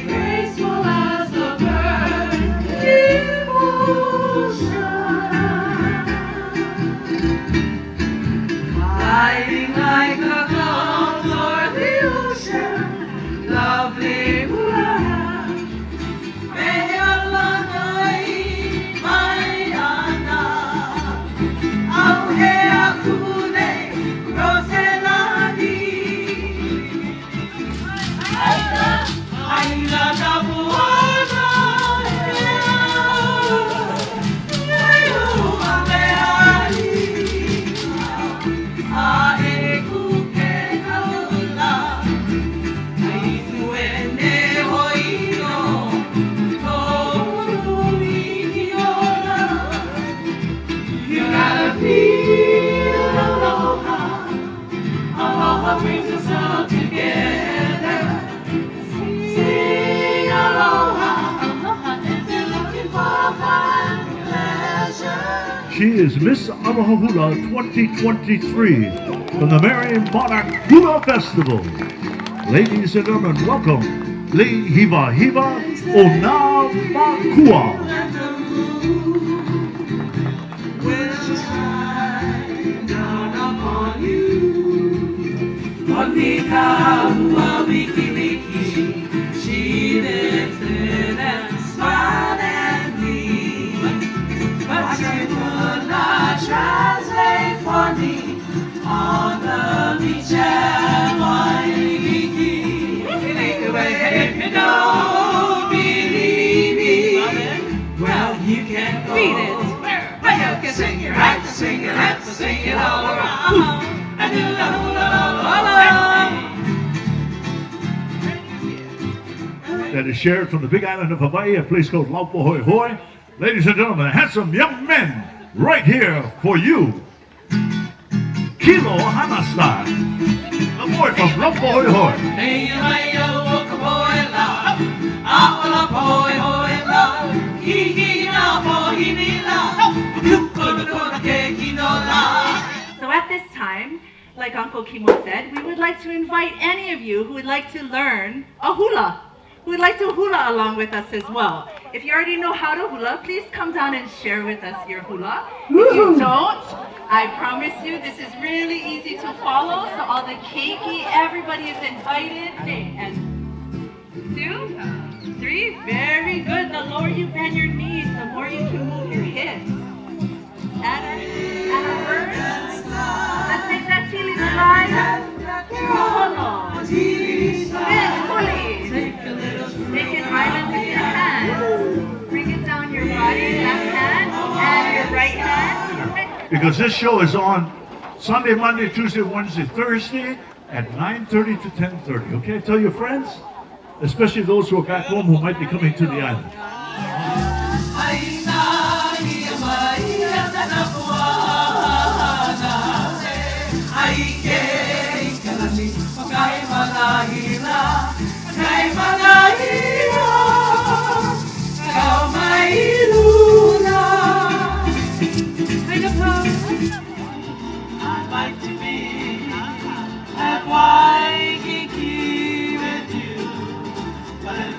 Graceful as the bird, gliding like the clouds o'er the ocean, lovely Hula. May Allah guide my Anna. Auhe akune roselani. Aina kapuana. Aloha brings us all together. Sing aloha, if you're looking for fun and pleasure. She is Miss Aloha Hula 2023 from the Merry Monarch Hula Festival. Ladies and gentlemen, welcome Le'i Hiva Hiva Ona Makua. Monica, Waikiki, she lifted and smiled at me, but she would not translate for me on the beach at Waikiki. If you don't believe me, well, you can go. Read it. Well, you can sing it right, sing it left, sing it all around. And do the hula hula. That is shared from the big island of Hawaii, a place called Laupohoihoi. Ladies and gentlemen, handsome young men right here for you. Kilohana style. The boy from Laupohoihoi. So at this time, like Uncle Kimo said, we would like to invite any of you who would like to learn a hula, who would like to hula along with us as well. If you already know how to hula, please come down and share with us your hula. If you don't, I promise you this is really easy to follow. So all the keiki, everybody is invited. And 2, 3, very good. The lower you bend your knees, the more you can move your hips. And a verse. Let's make that chili slide. Kohono. Spin fully. Make an island with your hands. Bring it down your body, left hand, and your right hand. Because this show is on Sunday, Monday, Tuesday, Wednesday, Thursday at 9:30 to 10:30. Okay, tell your friends, especially those who are back home who might be coming to the island. I'd like to be at Waikiki with you, but